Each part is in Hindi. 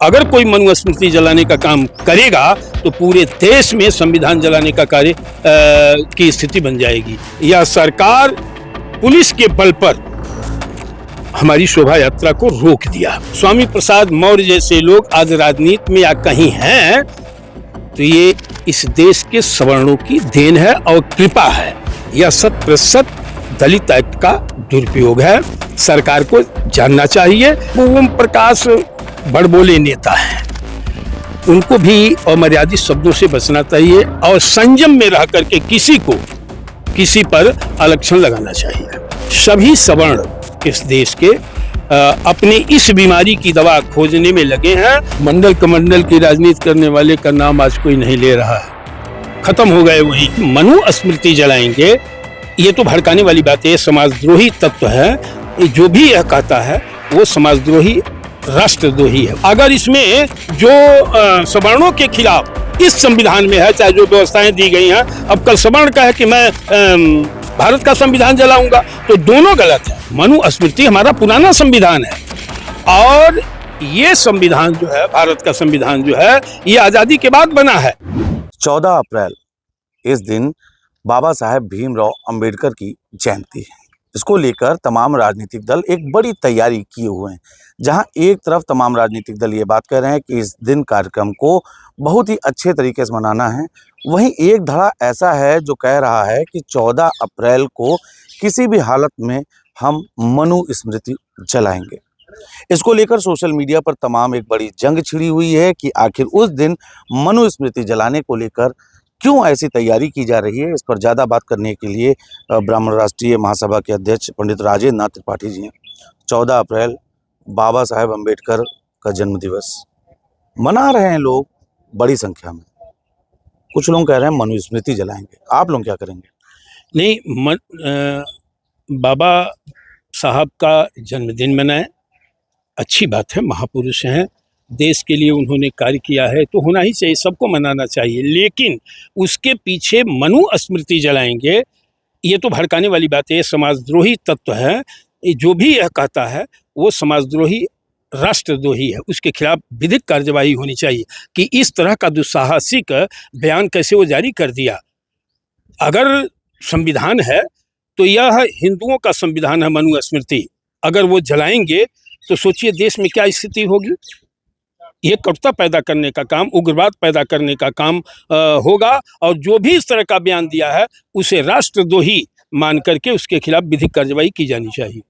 अगर कोई मनुस्मृति जलाने का काम करेगा तो पूरे देश में संविधान जलाने का कार्य की स्थिति बन जाएगी। यह सरकार पुलिस के बल पर हमारी शोभा यात्रा को रोक दिया। स्वामी प्रसाद मौर्य जैसे लोग आज राजनीति में या कहीं हैं तो ये इस देश के सवर्णों की देन है और कृपा है। यह 100% दलित एक्ट का दुरुपयोग है। सरकार को जानना चाहिए। ओम प्रकाश बड़बोले नेता हैं, उनको भी अमर्यादित शब्दों से बचना चाहिए और संयम में रह करके किसी पर अलक्षण लगाना चाहिए। सभी सवर्ण इस देश के अपनी इस बीमारी की दवा खोजने में लगे हैं। मंडल कमंडल की राजनीति करने वाले का नाम आज कोई नहीं ले रहा है, खत्म हो गए वही। मनुस्मृति जलाएंगे ये तो भड़काने वाली बात है, समाजद्रोही तत्व है। जो भी यह कहता है वो समाजद्रोही राष्ट्रद्रोही है। अगर इसमें जो सवर्णों के खिलाफ इस संविधान में है, चाहे जो व्यवस्थाएं दी गई हैं, अब कल सवर्ण का है कि मैं भारत का संविधान जलाऊंगा, तो दोनों गलत है। मनुस्मृति हमारा पुराना संविधान है और ये संविधान जो है, भारत का संविधान जो है, ये आजादी के बाद बना है। 14 अप्रैल इस दिन बाबा साहेब भीमराव अंबेडकर की जयंती है। इसको लेकर तमाम राजनीतिक दल एक बड़ी तैयारी किए हुए हैं। जहां एक तरफ तमाम राजनीतिक दल ये बात कर रहे हैं कि इस दिन कार्यक्रम को बहुत ही अच्छे तरीके से मनाना है, वहीं एक धड़ा ऐसा है जो कह रहा है कि 14 अप्रैल को किसी भी हालत में हम मनुस्मृति जलाएंगे। इसको लेकर सोशल मीडिया पर तमाम एक बड़ी जंग छिड़ी हुई है कि आखिर उस दिन मनुस्मृति जलाने को लेकर क्यों ऐसी तैयारी की जा रही है। इस पर ज़्यादा बात करने के लिए ब्राह्मण राष्ट्रीय महासभा के अध्यक्ष पंडित राजेंद्र नाथ त्रिपाठी जी हैं। 14 अप्रैल बाबा साहेब अम्बेडकर का जन्म दिवस मना रहे हैं लोग बड़ी संख्या में। कुछ लोग कह रहे हैं मनुस्मृति जलाएंगे, आप लोग क्या करेंगे? नहीं, बाबा साहब का जन्मदिन मनाएं, अच्छी बात है। महापुरुष हैं, देश के लिए उन्होंने कार्य किया है तो होना ही चाहिए, सबको मनाना चाहिए। लेकिन उसके पीछे मनुस्मृति जलाएंगे ये तो भड़काने वाली बात है, समाजद्रोही तत्व है। जो भी यह कहता है वो समाजद्रोही राष्ट्रद्रोही है। उसके खिलाफ विधिक कार्यवाही होनी चाहिए कि इस तरह का दुस्साहसिक बयान कैसे वो जारी कर दिया। अगर संविधान है तो यह हिंदुओं का संविधान है मनुस्मृति। अगर वो जलाएंगे तो सोचिए देश में क्या स्थिति होगी। ये कटुता पैदा करने का काम, उग्रवाद पैदा करने का काम होगा। और जो भी इस तरह का बयान दिया है उसे राष्ट्रद्रोही मान करके उसके खिलाफ विधिक कार्रवाई की जानी चाहिए।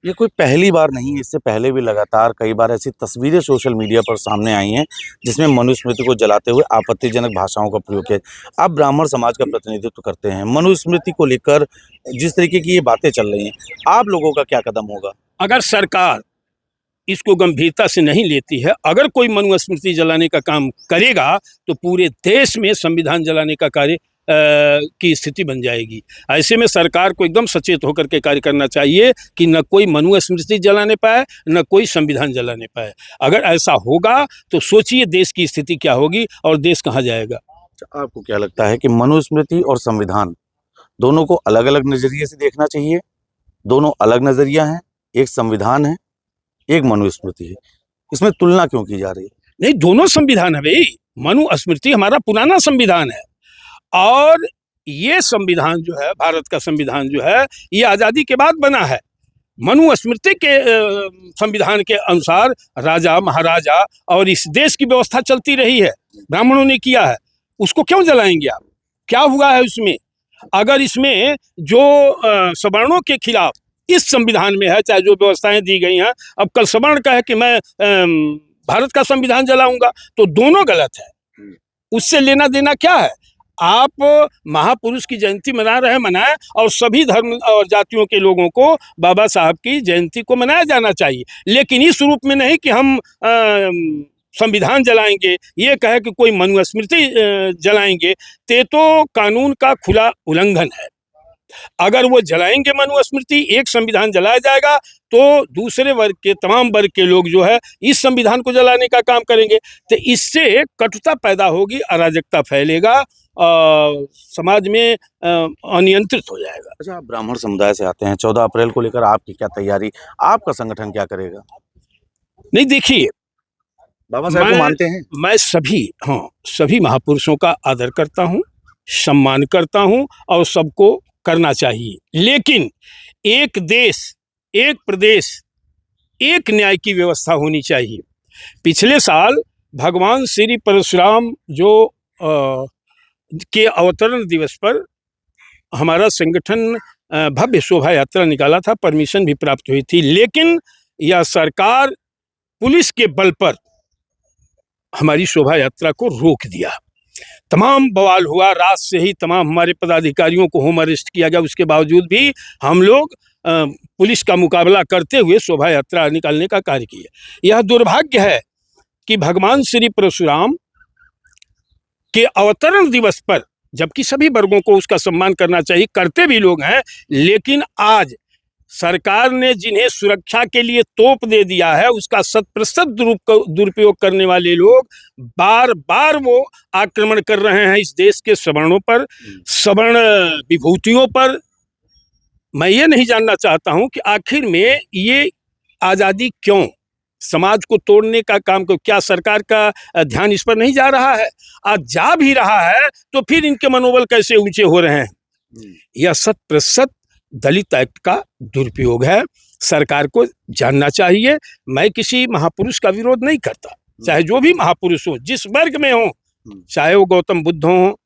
ये कोई पहली बार नहीं है, इससे पहले भी लगातार कई बार ऐसी तस्वीरें सोशल मीडिया पर सामने आई हैं जिसमें मनुस्मृति को जलाते हुए आपत्तिजनक भाषाओं का प्रयोग किया। आप ब्राह्मण समाज का प्रतिनिधित्व करते हैं, मनुस्मृति को लेकर जिस तरीके की ये बातें चल रही हैं, आप लोगों का क्या कदम होगा? अगर सरकार इसको गंभीरता से नहीं लेती है, अगर कोई मनुस्मृति जलाने का काम करेगा तो पूरे देश में संविधान जलाने का कार्य की स्थिति बन जाएगी। ऐसे में सरकार को एकदम सचेत होकर के कार्य करना चाहिए कि न कोई मनुस्मृति जलाने पाए न कोई संविधान जलाने पाए। अगर ऐसा होगा तो सोचिए देश की स्थिति क्या होगी और देश कहाँ जाएगा। आपको क्या लगता है कि मनुस्मृति और संविधान दोनों को अलग अलग नजरिए से देखना चाहिए? दोनों अलग नजरिया हैं, एक संविधान है एक मनुस्मृति है, इसमें तुलना क्यों की जा रही है? नहीं, दोनों संविधान है भाई। मनुस्मृति हमारा पुराना संविधान है और ये संविधान जो है, भारत का संविधान जो है, ये आजादी के बाद बना है। मनुस्मृति के संविधान के अनुसार राजा महाराजा और इस देश की व्यवस्था चलती रही है, ब्राह्मणों ने किया है। उसको क्यों जलाएंगे आप? क्या हुआ है उसमें? अगर इसमें जो सवर्णों के खिलाफ इस संविधान में है, चाहे जो व्यवस्थाएं दी गई हैं, अब कल सवर्ण का है कि मैं भारत का संविधान जलाऊंगा, तो दोनों गलत है। उससे लेना देना क्या है? आप महापुरुष की जयंती मना रहे हैं, मनाएं, और सभी धर्म और जातियों के लोगों को बाबा साहब की जयंती को मनाया जाना चाहिए, लेकिन इस रूप में नहीं कि हम संविधान जलाएंगे। ये कहे कि कोई मनुस्मृति जलाएंगे, तो कानून का खुला उल्लंघन है। अगर वो जलाएंगे मनुस्मृति, एक संविधान जलाया जाएगा, तो दूसरे वर्ग के तमाम वर्ग के लोग जो है इस संविधान को जलाने का काम करेंगे। तो इससे कटुता पैदा होगी, अराजकता फैलेगा, समाज में अनियंत्रित हो जाएगा। अच्छा, आप ब्राह्मण समुदाय से आते हैं, 14 अप्रैल को लेकर आपकी क्या तैयारी, आपका संगठन क्या करेगा? नहीं, देखिए, बाबा साहब को मानते हैं? मैं सभी महापुरुषों का आदर करता हूँ, सम्मान करता हूँ और सबको करना चाहिए। लेकिन एक देश, एक प्रदेश, एक न्याय की व्यवस्था होनी चाहिए। पिछले साल भगवान श्री परशुराम के अवतरण दिवस पर हमारा संगठन भव्य शोभा यात्रा निकाला था, परमिशन भी प्राप्त हुई थी, लेकिन यह सरकार पुलिस के बल पर हमारी शोभा यात्रा को रोक दिया। तमाम बवाल हुआ, रात से ही तमाम हमारे पदाधिकारियों को होम अरेस्ट किया गया। उसके बावजूद भी हम लोग पुलिस का मुकाबला करते हुए शोभा यात्रा निकालने का कार्य किया। यह दुर्भाग्य है कि भगवान श्री परशुराम के अवतरण दिवस पर, जबकि सभी वर्गों को उसका सम्मान करना चाहिए, करते भी लोग हैं, लेकिन आज सरकार ने जिन्हें सुरक्षा के लिए तोप दे दिया है, उसका 100% दुरुपयोग करने वाले लोग बार बार वो आक्रमण कर रहे हैं इस देश के सवर्णों पर, सवर्ण विभूतियों पर। मैं ये नहीं जानना चाहता हूं कि आखिर में ये आज़ादी क्यों, समाज को तोड़ने का काम को, क्या सरकार का ध्यान इस पर नहीं जा रहा है? आज जा भी रहा है तो फिर इनके मनोबल कैसे ऊंचे हो रहे हैं? यह 100% दलित एक्ट का दुरुपयोग है, सरकार को जानना चाहिए। मैं किसी महापुरुष का विरोध नहीं करता, चाहे जो भी महापुरुष हो, जिस वर्ग में हो, चाहे वो गौतम बुद्ध हो,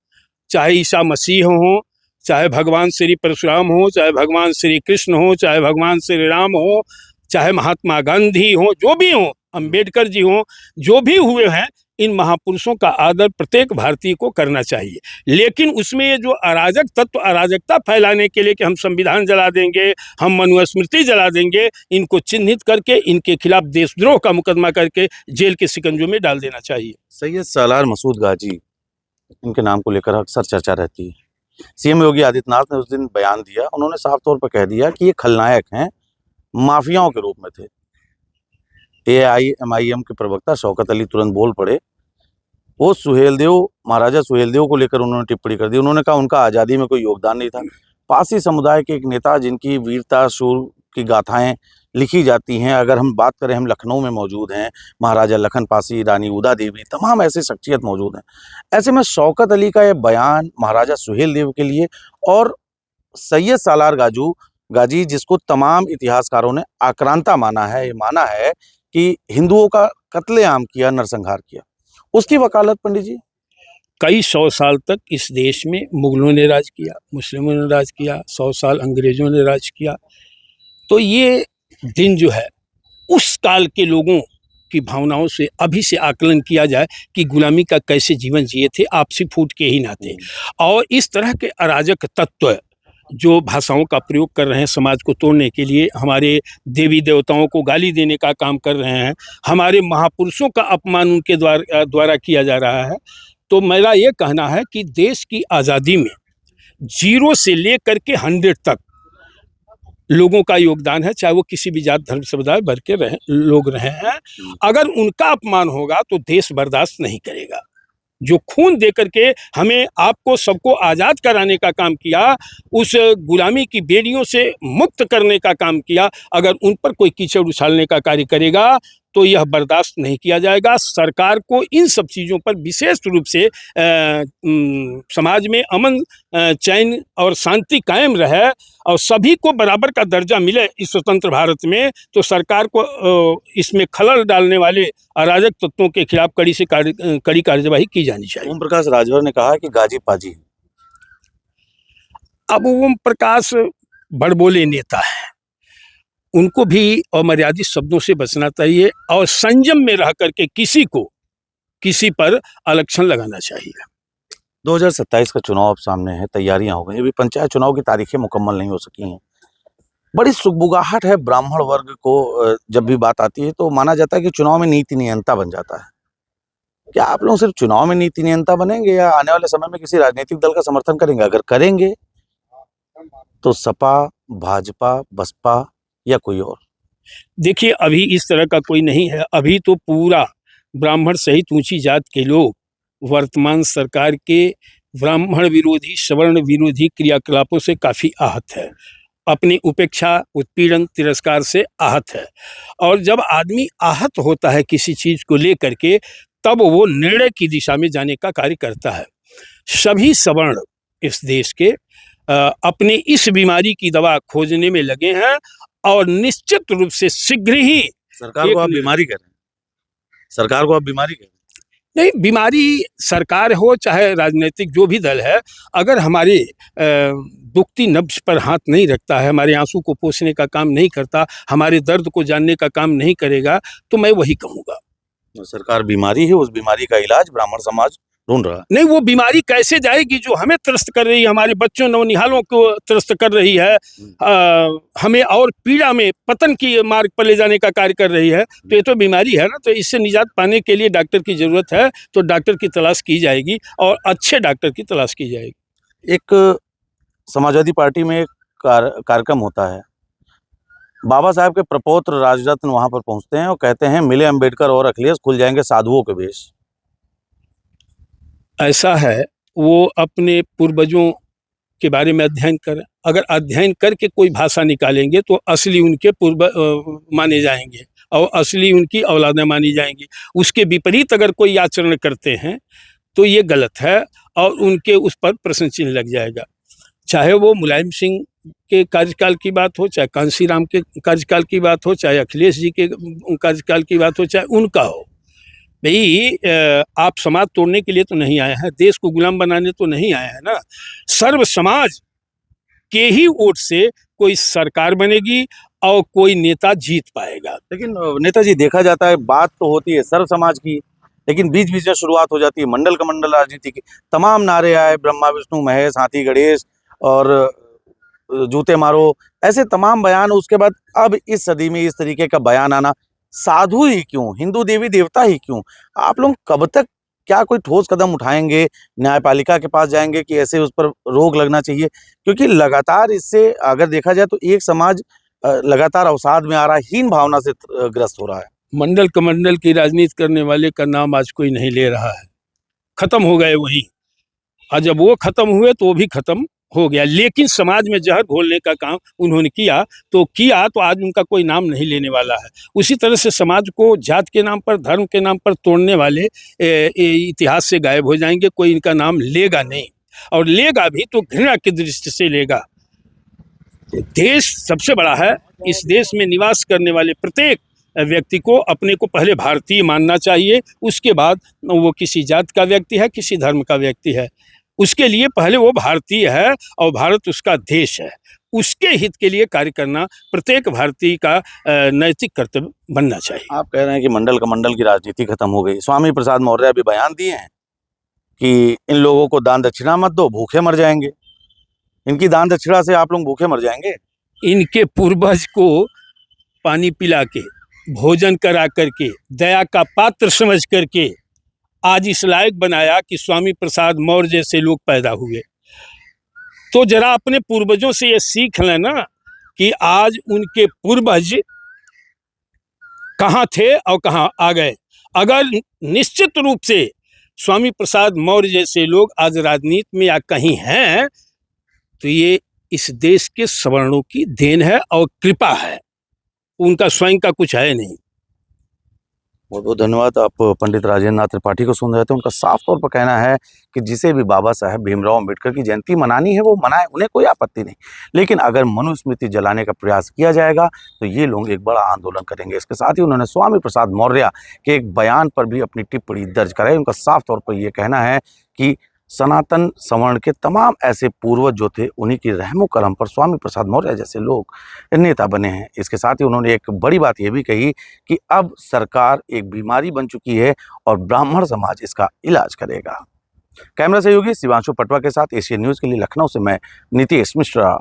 चाहे ईसा मसीह हो, चाहे भगवान श्री परशुराम हो, चाहे भगवान श्री कृष्ण हो, चाहे भगवान श्री राम हो, चाहे महात्मा गांधी हो, जो भी हो, अंबेडकर जी हो, जो भी हुए हैं, इन महापुरुषों का आदर प्रत्येक भारतीय को करना चाहिए। लेकिन उसमें ये जो अराजक तत्व अराजकता फैलाने के लिए कि हम संविधान जला देंगे, हम मनुस्मृति जला देंगे, इनको चिन्हित करके इनके खिलाफ देशद्रोह का मुकदमा करके जेल के शिकंजों में डाल देना चाहिए। सैयद सालार मसूद गाजी, इनके नाम को लेकर अक्सर चर्चा रहती है। सीएम योगी आदित्यनाथ ने उस दिन बयान दिया, उन्होंने साफ तौर पर कह दिया कि ये खलनायक हैं, माफियाओं के रूप में थे। AIMIM के प्रवक्ता शौकत अली तुरंत बोल पड़े। वो महाराजा सुहेलदेव को लेकर उन्होंने टिप्पणी कर दी। उन्होंने कहा उनका आज़ादी में कोई योगदान नहीं था। पारसी समुदाय के एक नेता जिनकी वीरता शूर की गाथाएं लिखी जाती हैं, अगर हम बात करें, हम लखनऊ में मौजूद हैं, महाराजा लखन पासी, रानी उदा देवी, तमाम ऐसी शख्सियत मौजूद हैं। ऐसे में शौकत अली का ये बयान महाराजा सुहेलदेव के लिए और सैयद सालार गाजी, जिसको तमाम इतिहासकारों ने आक्रांता माना है, ये माना है कि हिंदुओं का कत्लेआम किया, नरसंहार किया, उसकी वकालत पंडित जी? कई 100 साल तक इस देश में मुगलों ने राज किया, मुस्लिमों ने राज किया, 100 साल अंग्रेजों ने राज किया। तो ये दिन जो है, उस काल के लोगों की भावनाओं से अभी से आकलन किया जाए कि गुलामी का कैसे जीवन जिए थे, आपसी फूट के ही नाते। और इस तरह के अराजक तत्व जो भाषाओं का प्रयोग कर रहे हैं समाज को तोड़ने के लिए, हमारे देवी देवताओं को गाली देने का काम कर रहे हैं, हमारे महापुरुषों का अपमान उनके द्वारा किया जा रहा है। तो मेरा ये कहना है कि देश की आज़ादी में 0 से लेकर के 100 तक लोगों का योगदान है, चाहे वो किसी भी जात धर्म समुदाय भर के लोग रहे हैं। अगर उनका अपमान होगा तो देश बर्दाश्त नहीं करेगा। जो खून दे करके हमें आपको सबको आज़ाद कराने का काम किया, उस गुलामी की बेड़ियों से मुक्त करने का काम किया, अगर उन पर कोई कीचड़ उछालने का कार्य करेगा तो यह बर्दाश्त नहीं किया जाएगा। सरकार को इन सब चीज़ों पर विशेष रूप से समाज में अमन चैन और शांति कायम रहे और सभी को बराबर का दर्जा मिले इस स्वतंत्र भारत में, तो सरकार को इसमें खलल डालने वाले अराजक तत्वों के खिलाफ कड़ी कार्यवाही की जानी चाहिए। ओम प्रकाश राजभर ने कहा कि गाजी पाजी। अब ओम प्रकाश बड़बोले नेता है, उनको भी अमर्यादित शब्दों से बचना चाहिए और संयम में रह करके किसी पर अलक्षण लगाना चाहिए। 2027 का चुनाव अब सामने है, तैयारियां हो गई, अभी पंचायत चुनाव की तारीखें मुकम्मल नहीं हो सकी हैं। बड़ी सुगबुगाहट है ब्राह्मण वर्ग को, जब भी बात आती है तो माना जाता है कि चुनाव में नीति नियंता बन जाता है। क्या आप लोग सिर्फ चुनाव में नीति नियंता बनेंगे या आने वाले समय में किसी राजनीतिक दल का समर्थन करेंगे? अगर करेंगे तो सपा, भाजपा, बसपा या कोई और? देखिए, अभी इस तरह का कोई नहीं है। अभी तो पूरा ब्राह्मण सहित ऊंची जात के लोग वर्तमान सरकार के ब्राह्मण विरोधी, सवर्ण विरोधी क्रियाकलापों से काफ़ी आहत है। अपनी उपेक्षा, उत्पीड़न, तिरस्कार से आहत है। और जब आदमी आहत होता है किसी चीज़ को लेकर के, तब वो निर्णय की दिशा में जाने का कार्य करता है। सभी सवर्ण इस देश के अपने इस बीमारी की दवा खोजने में लगे हैं और निश्चित रूप से शीघ्र ही सरकार को आप बीमारी कह रहे हैं, सरकार को आप बीमारी कह रहे हैं। नहीं, बीमारी सरकार हो चाहे राजनीतिक जो भी दल है, अगर हमारे दुखती नब्ज पर हाथ नहीं रखता है, हमारे आंसू को पोंछने का काम नहीं करता, हमारे दर्द को जानने का काम नहीं करेगा, तो मैं वही कहूँगा। सरकार बीमारी है, उस बीमारी का इलाज ब्राह्मण समाज ढूंढ रहा है। नहीं, वो बीमारी कैसे जाएगी जो हमें त्रस्त कर रही है, हमारे बच्चों नवनिहालों को त्रस्त कर रही है, हमें और पीड़ा में पतन की मार्ग पर ले जाने का कार्य कर रही है। तो ये तो बीमारी है ना, तो इससे निजात पाने के लिए डॉक्टर की जरूरत है, तो डॉक्टर की तलाश की जाएगी और अच्छे डॉक्टर की तलाश की जाएगी। एक समाजवादी पार्टी में एक कार्यक्रम होता है, बाबा साहब के प्रपौत्र राजरत्न वहां पर पहुंचते हैं और कहते हैं मिले अंबेडकर और अखिलेश, खुल जाएंगे साधुओं के वेश। ऐसा है, वो अपने पूर्वजों के बारे में अध्ययन करें। अगर अध्ययन करके कोई भाषा निकालेंगे तो असली उनके पूर्व माने जाएंगे और असली उनकी औलादें मानी जाएंगी। उसके विपरीत अगर कोई आचरण करते हैं तो ये गलत है और उनके उस पर प्रश्न चिन्ह लग जाएगा। चाहे वो मुलायम सिंह के कार्यकाल की बात हो, चाहे कांशीराम के कार्यकाल की बात हो, चाहे अखिलेश जी के कार्यकाल की बात हो, चाहे उनका हो। भाई, आप समाज तोड़ने के लिए तो नहीं आए हैं, देश को गुलाम बनाने तो नहीं आए हैं ना। सर्व समाज के ही वोट से कोई सरकार बनेगी और कोई नेता जीत पाएगा। लेकिन नेताजी, देखा जाता है बात तो होती है सर्व समाज की, लेकिन बीच बीच में शुरुआत हो जाती है मंडल कमंडल राजनीति की। तमाम नारे आए, ब्रह्मा विष्णु महेश, हाथी गणेश और जूते मारो, ऐसे तमाम बयान। उसके बाद अब इस सदी में इस तरीके का बयान आना, साधु ही क्यों, हिंदू देवी देवता ही क्यों? आप लोग कब तक क्या कोई ठोस कदम उठाएंगे, न्यायपालिका के पास जाएंगे कि ऐसे उस पर रोक लगना चाहिए? क्योंकि लगातार इससे अगर देखा जाए तो एक समाज लगातार अवसाद में आ रहा है, हीन भावना से ग्रस्त हो रहा है। मंडल कमंडल की राजनीति करने वाले का नाम आज कोई नहीं ले रहा है, खत्म हो गए वही। और जब वो खत्म हुए तो वो भी खत्म हो गया। लेकिन समाज में जहर घोलने का काम उन्होंने किया तो आज उनका कोई नाम नहीं लेने वाला है। उसी तरह से समाज को जात के नाम पर, धर्म के नाम पर तोड़ने वाले इतिहास से गायब हो जाएंगे, कोई इनका नाम लेगा नहीं, और लेगा भी तो घृणा की दृष्टि से लेगा। देश सबसे बड़ा है, इस देश में निवास करने वाले प्रत्येक व्यक्ति को अपने को पहले भारतीय मानना चाहिए, उसके बाद वो किसी जात का व्यक्ति है, किसी धर्म का व्यक्ति है, उसके लिए पहले वो भारतीय है और भारत उसका देश है। उसके हित के लिए कार्य करना प्रत्येक भारतीय का नैतिक कर्तव्य बनना चाहिए। आप कह रहे हैं कि मंडल कमंडल की राजनीति खत्म हो गई। स्वामी प्रसाद मौर्य भी बयान दिए हैं कि इन लोगों को दान दक्षिणा मत दो, भूखे मर जाएंगे। इनकी दान दक्षिणा से आप लोग भूखे मर जाएंगे। इनके पूर्वज को पानी पिला के, भोजन करा करके, दया का पात्र समझ करके आज इस लायक बनाया कि स्वामी प्रसाद मौर्य जैसे लोग पैदा हुए। तो जरा अपने पूर्वजों से ये सीख लेना कि आज उनके पूर्वज कहाँ थे और कहाँ आ गए। अगर निश्चित रूप से स्वामी प्रसाद मौर्य जैसे लोग आज राजनीति में या कहीं हैं तो ये इस देश के सवर्णों की देन है और कृपा है, उनका स्वयं का कुछ है नहीं। बहुत बहुत धन्यवाद। आप पंडित राजेंद्र नाथ त्रिपाठी को सुन रहे थे। उनका साफ तौर पर कहना है कि जिसे भी बाबा साहेब भीमराव अंबेडकर की जयंती मनानी है वो मनाए, उन्हें कोई आपत्ति नहीं। लेकिन अगर मनुस्मृति जलाने का प्रयास किया जाएगा तो ये लोग एक बड़ा आंदोलन करेंगे। इसके साथ ही उन्होंने स्वामी प्रसाद मौर्य के एक बयान पर भी अपनी टिप्पणी दर्ज कराई। उनका साफ तौर पर यह कहना है कि सनातन सवर्ण के तमाम ऐसे पूर्वज जो थे उन्हीं की रहमो करम पर स्वामी प्रसाद मौर्य जैसे लोग नेता बने हैं। इसके साथ ही उन्होंने एक बड़ी बात यह भी कही कि अब सरकार एक बीमारी बन चुकी है और ब्राह्मण समाज इसका इलाज करेगा। कैमरा सहयोगी शिवांशु पटवा के साथ एशियन न्यूज़ के लिए लखनऊ से मैं नीतीश मिश्रा।